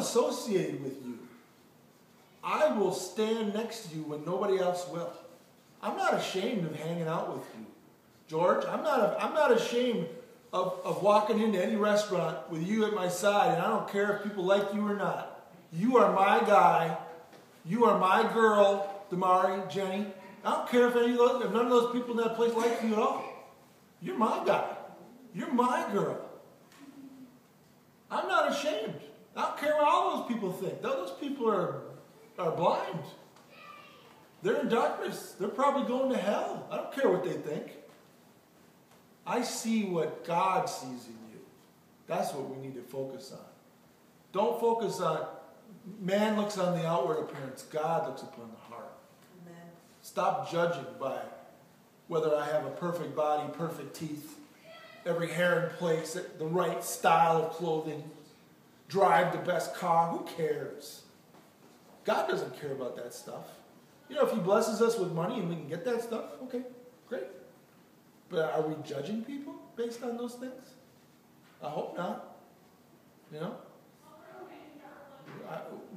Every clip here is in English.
associated with you. I will stand next to you when nobody else will. I'm not ashamed of hanging out with you, George. I'm not ashamed of walking into any restaurant with you at my side, and I don't care if people like you or not. You are my guy. You are my girl, Damari, Jenny. I don't care if none of those people in that place like you at all. You're my guy. You're my girl. I'm not ashamed. I don't care what all those people think. Those people are blind. They're in darkness. They're probably going to hell. I don't care what they think. I see what God sees in you. That's what we need to focus on. Don't focus on, man looks on the outward appearance. God looks upon the heart. Amen. Stop judging by whether I have a perfect body, perfect teeth, every hair in place, the right style of clothing, drive the best car. Who cares? God doesn't care about that stuff. You know, if he blesses us with money and we can get that stuff, okay, great. But are we judging people based on those things? I hope not. You know?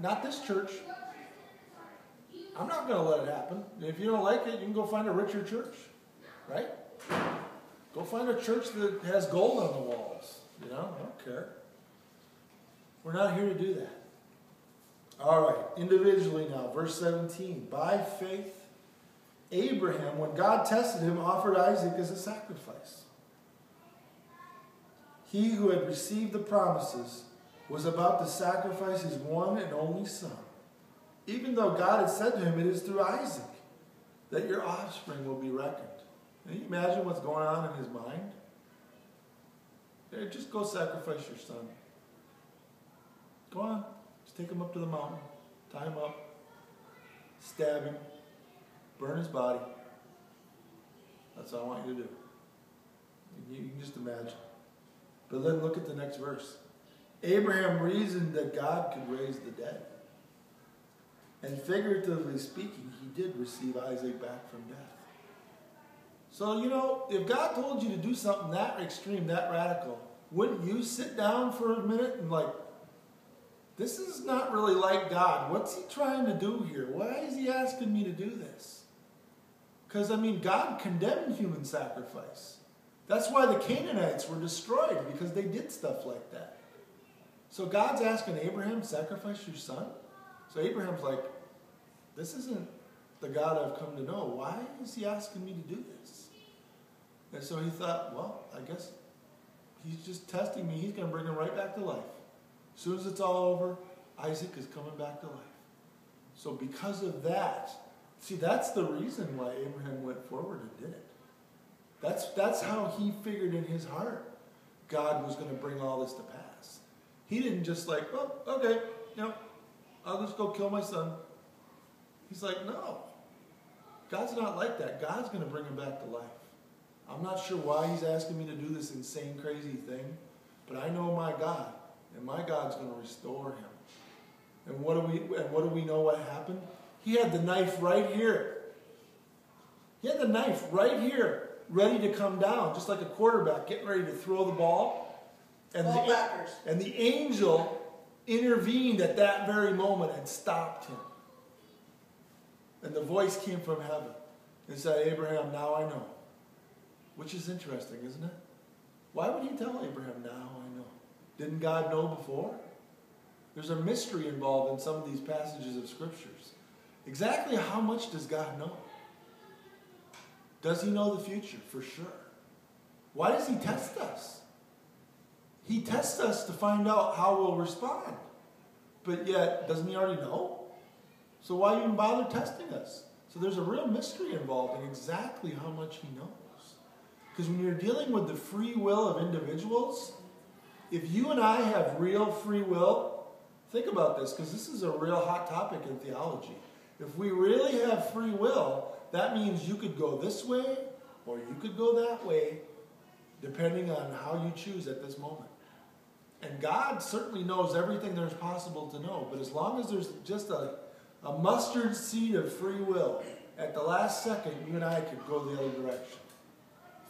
Not this church. I'm not going to let it happen. If you don't like it, you can go find a richer church. Right? Go find a church that has gold on the walls. You know? I don't care. We're not here to do that. All right. Individually now. Verse 17. By faith, Abraham, when God tested him, offered Isaac as a sacrifice. He who had received the promises was about to sacrifice his one and only son, even though God had said to him, it is through Isaac that your offspring will be reckoned. Can you imagine what's going on in his mind? Hey, just go sacrifice your son. Go on. Just take him up to the mountain, tie him up, stab him, burn his body. That's all I want you to do. You can just imagine. But then look at the next verse. Abraham reasoned that God could raise the dead. And figuratively speaking, he did receive Isaac back from death. So, you know, if God told you to do something that extreme, that radical, wouldn't you sit down for a minute and like, this is not really like God. What's he trying to do here? Why is he asking me to do this? Because, I mean, God condemned human sacrifice. That's why the Canaanites were destroyed, because they did stuff like that. So God's asking Abraham, sacrifice your son? So Abraham's like, this isn't the God I've come to know. Why is he asking me to do this? And so he thought, well, I guess he's just testing me. He's going to bring him right back to life. As soon as it's all over, Isaac is coming back to life. So because of that, see, that's the reason why Abraham went forward and did it. That's how he figured in his heart God was going to bring all this to pass. He didn't just like, oh, okay, you know, I'll just go kill my son. He's like, no. God's not like that. God's going to bring him back to life. I'm not sure why he's asking me to do this insane, crazy thing, but I know my God, and my God's going to restore him. And what do we know what happened? He had the knife right here. He had the knife right here, ready to come down, just like a quarterback getting ready to throw the ball. And the angel intervened at that very moment and stopped him. And the voice came from heaven and said, Abraham, now I know. Which is interesting, isn't it? Why would he tell Abraham, now I know? Didn't God know before? There's a mystery involved in some of these passages of scriptures. Exactly how much does God know? Does he know the future? For sure. Why does he test us? He tests us to find out how we'll respond. But yet, doesn't he already know? So why even bother testing us? So there's a real mystery involved in exactly how much he knows. Because when you're dealing with the free will of individuals, if you and I have real free will, think about this, because this is a real hot topic in theology. If we really have free will, that means you could go this way or you could go that way, depending on how you choose at this moment. And God certainly knows everything there's possible to know, but as long as there's just a mustard seed of free will, at the last second, you and I could go the other direction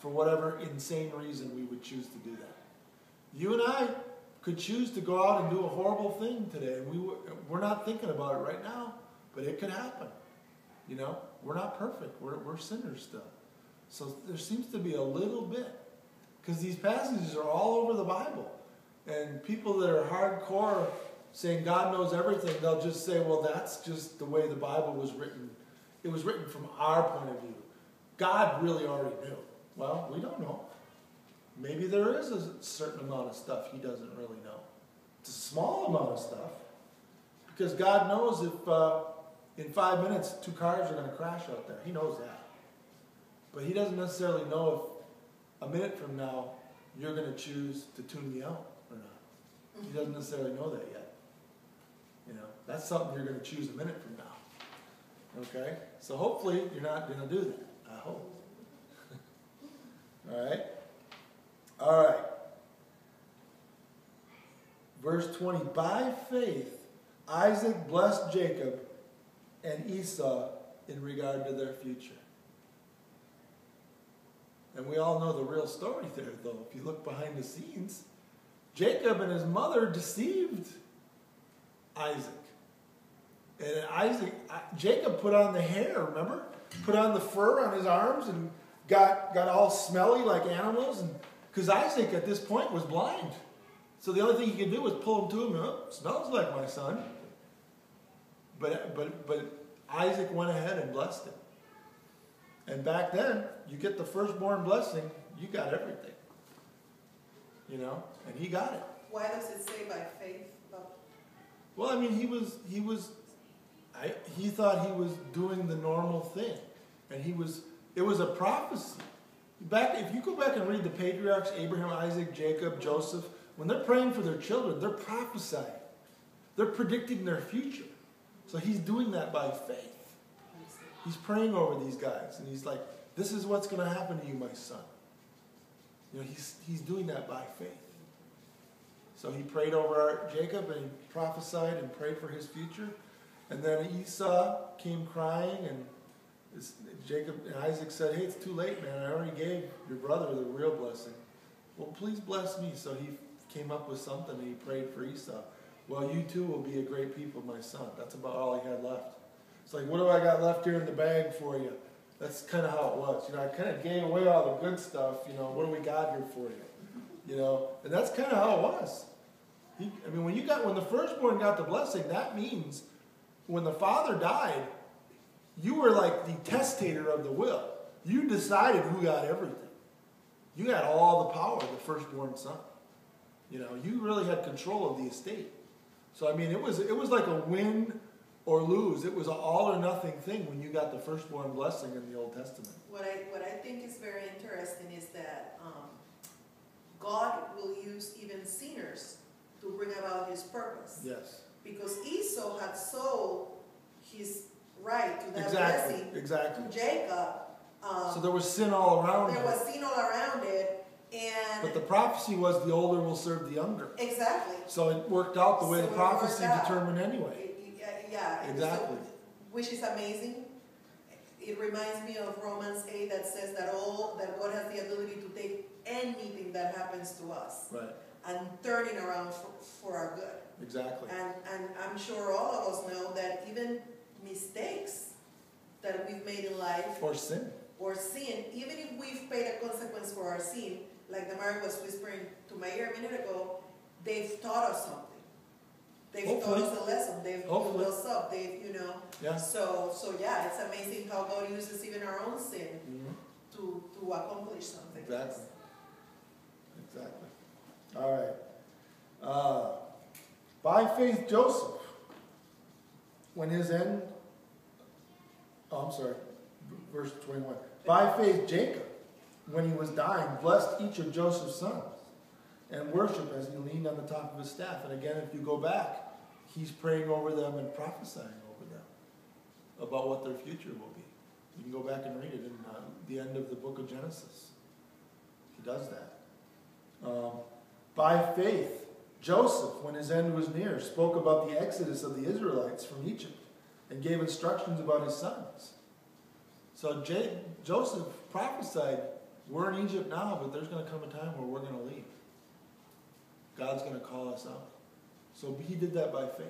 for whatever insane reason we would choose to do that. You and I could choose to go out and do a horrible thing today. And we're not thinking about it right now, but it could happen. You know, we're not perfect. We're sinners still. So there seems to be a little bit. Because these passages are all over the Bible. And people that are hardcore saying God knows everything, they'll just say, well, that's just the way the Bible was written. It was written from our point of view. God really already knew. Well, we don't know. Maybe there is a certain amount of stuff he doesn't really know. It's a small amount of stuff. Because God knows if in 5 minutes 2 cars are going to crash out there. He knows that. But he doesn't necessarily know if a minute from now you're going to choose to tune me out or not. He doesn't necessarily know that yet. You know, that's something you're going to choose a minute from now. Okay? So hopefully you're not going to do that. I hope. All right? All right. Verse 20. By faith, Isaac blessed Jacob and Esau in regard to their future. And we all know the real story there, though. If you look behind the scenes, Jacob and his mother deceived Isaac. And Jacob put on the hair, remember? Put on the fur on his arms and got all smelly like animals. Because Isaac at this point was blind. So the only thing he could do was pull him to him and, oh, smells like my son. But Isaac went ahead and blessed him. And back then, you get the firstborn blessing, you got everything. You know? And he got it. Why does it say by faith? Well, I mean, he thought he was doing the normal thing. And it was a prophecy. If you go back and read the patriarchs, Abraham, Isaac, Jacob, Joseph, when they're praying for their children, they're prophesying. They're predicting their future. So he's doing that by faith. He's praying over these guys. And he's like, this is what's going to happen to you, my son. You know, he's doing that by faith. So he prayed over Jacob and he prophesied and prayed for his future. And then Esau came crying and Jacob and Isaac said, hey, it's too late, man. I already gave your brother the real blessing. Well, please bless me. So he came up with something and he prayed for Esau. Well, you too will be a great people, my son. That's about all he had left. It's like, what do I got left here in the bag for you? That's kind of how it was. You know, I kind of gave away all the good stuff. You know, what do we got here for you? You know, and that's kind of how it was. When the firstborn got the blessing, that means when the father died, you were like the testator of the will. You decided who got everything. You got all the power of the firstborn son. You know, you really had control of the estate. So I mean, it was like a win or lose. It was an all or nothing thing when you got the firstborn blessing in the Old Testament. What I think is very interesting is that God will use even sinners to bring about his purpose. Yes. Because Esau had sold his right to that blessing to Jacob. So there was sin all around it. There was sin all around it. But the prophecy was the older will serve the younger. Exactly. So it worked out the way the prophecy determined anyway. Yeah. Exactly. So, which is amazing. It reminds me of Romans 8 that says that God has the ability to take anything that happens to us and turn it around for our good. Exactly. And I'm sure all of us know that even mistakes that we've made in life or sin, even if we've paid a consequence for our sin, like the Mary was whispering to my ear a minute ago, they've taught us something. They've taught us a lesson. They've built us up. So yeah, it's amazing how God uses even our own sin to accomplish something. Exactly. All right. By faith, Joseph, when his end. Oh, I'm sorry. Verse 21. By faith, Jacob, when he was dying, blessed each of Joseph's sons and worshiped as he leaned on the top of his staff. And again, if you go back, he's praying over them and prophesying over them about what their future will be. You can go back and read it in the end of the book of Genesis. He does that. By faith, Joseph, when his end was near, spoke about the exodus of the Israelites from Egypt and gave instructions about his sons. So Joseph prophesied, we're in Egypt now, but there's going to come a time where we're going to leave. God's going to call us out. So he did that by faith.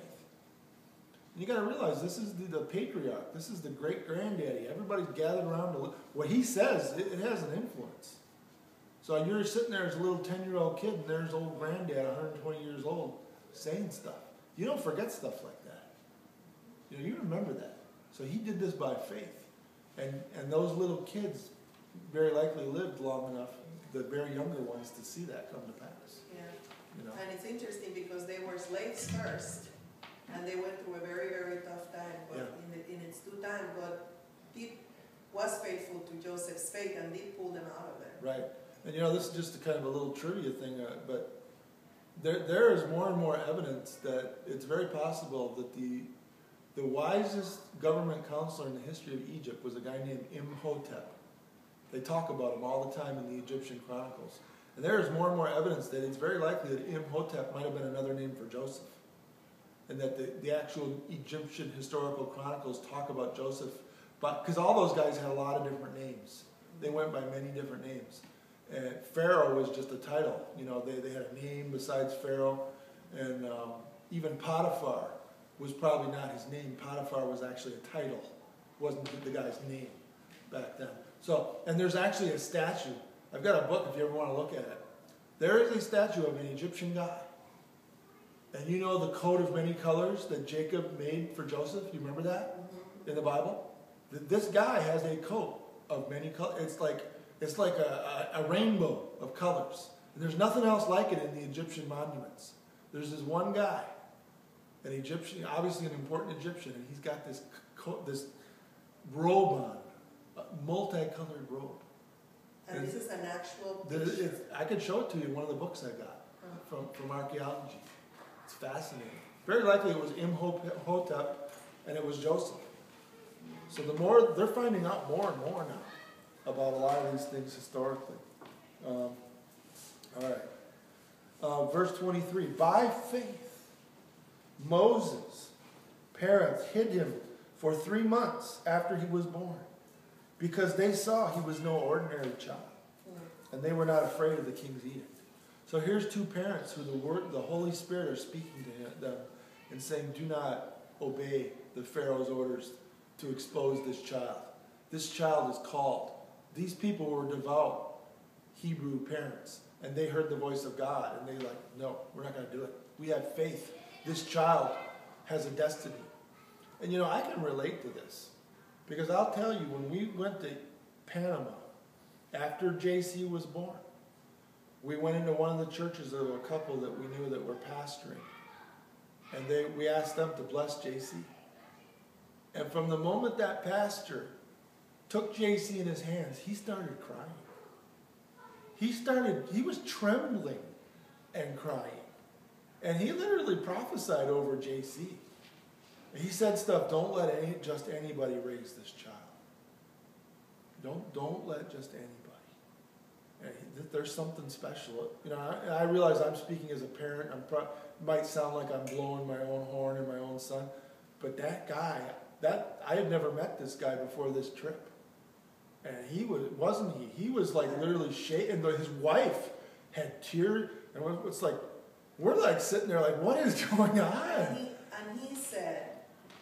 And you got to realize this is the patriarch. This is the great-granddaddy. Everybody's gathered around to look. What he says, it has an influence. So you're sitting there as a little 10-year-old kid, and there's old granddad, 120 years old, saying stuff. You don't forget stuff like that. You remember that. So he did this by faith. And those little kids very likely lived long enough, the very younger ones, to see that come to pass. Yeah. You know? And it's interesting because they were slaves first, and they went through a very, very tough time. But in its due time, God was faithful to Joseph's faith and did pull them out of it. Right. And this is just a kind of a little trivia thing, but there is more and more evidence that it's very possible that the wisest government counselor in the history of Egypt was a guy named Imhotep. They talk about him all the time in the Egyptian Chronicles. And there is more and more evidence that it's very likely that Imhotep might have been another name for Joseph. And that the actual Egyptian historical chronicles talk about Joseph. Because all those guys had a lot of different names. They went by many different names. And Pharaoh was just a title. They had a name besides Pharaoh. And even Potiphar was probably not his name. Potiphar was actually a title. It wasn't the guy's name back then. So, and there's actually a statue. I've got a book if you ever want to look at it. There is a statue of an Egyptian guy. And you know the coat of many colors that Jacob made for Joseph? You remember that in the Bible? This guy has a coat of many colors. It's like a rainbow of colors. And there's nothing else like it in the Egyptian monuments. There's this one guy, an Egyptian, obviously an important Egyptian, and he's got this coat, this robe on, a multicolored robe. And this is an actual picture. I could show it to you in one of the books I got from archaeology. It's fascinating. Very likely it was Imhotep and it was Joseph. So they're finding out more and more now about a lot of these things historically. All right. Verse 23. By faith, Moses' parents hid him for 3 months after he was born, because they saw he was no ordinary child, and they were not afraid of the king's edict. So here's two parents who the Holy Spirit are speaking to them and saying, do not obey the Pharaoh's orders to expose this child. This child is called. These people were devout Hebrew parents, and they heard the voice of God, and they like, no, we're not going to do it. We have faith. This child has a destiny. And I can relate to this, because I'll tell you, when we went to Panama after JC was born, we went into one of the churches of a couple that we knew that were pastoring, and we asked them to bless JC. And from the moment that pastor took JC in his hands, he started crying. He was trembling and crying. And he literally prophesied over JC. He said stuff, don't let anybody raise this child. Don't let just anybody. And there's something special. I realize I'm speaking as a parent. Might sound like I'm blowing my own horn and my own son. But that guy, I had never met this guy before this trip. And he wasn't he? He was like literally shaking. His wife had tears. And it's like, we're like sitting there like, what is going on? And he said,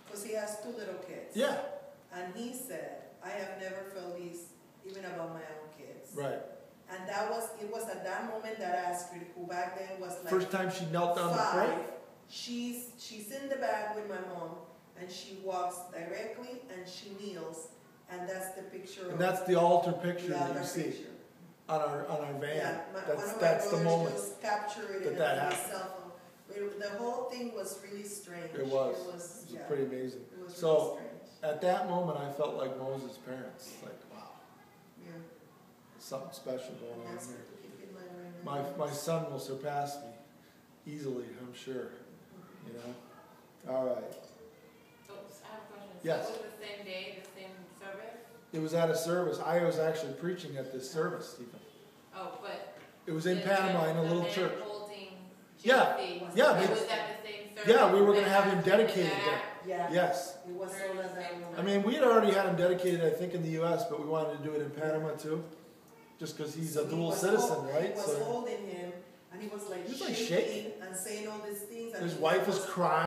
because he has 2 little kids. Yeah. And he said, I have never felt this even about my own kids. Right. And it was at that moment that Astrid, who back then was like first time she knelt down to pray. She's in the back with my mom, and she walks directly and she kneels, and that's the picture. And that's the altar picture that you see on our van. Yeah, that's the moment just captured it that his cell phone. The whole thing was really strange. It was pretty amazing. It was so really strange. At that moment, I felt like Moses' parents. Like, wow, yeah, something special going on here. Right my son will surpass me easily, I'm sure. All right. Oops, I have a question. Yes. So it was the same day, the same service? It was at a service. I was actually preaching at this service, Stephen. Oh, but it was in Panama in a little church. Yeah. Yeah. It was at the same service. Yeah, we were going to have him dedicated there. Yeah. Yes. It was all at that moment. I mean, we had already had him dedicated, I think, in the U.S., but we wanted to do it in Panama too, just because he's a dual citizen, right? He was holding him, And he was like He was like shaking shaking. and saying all these things. And His he wife was was crying.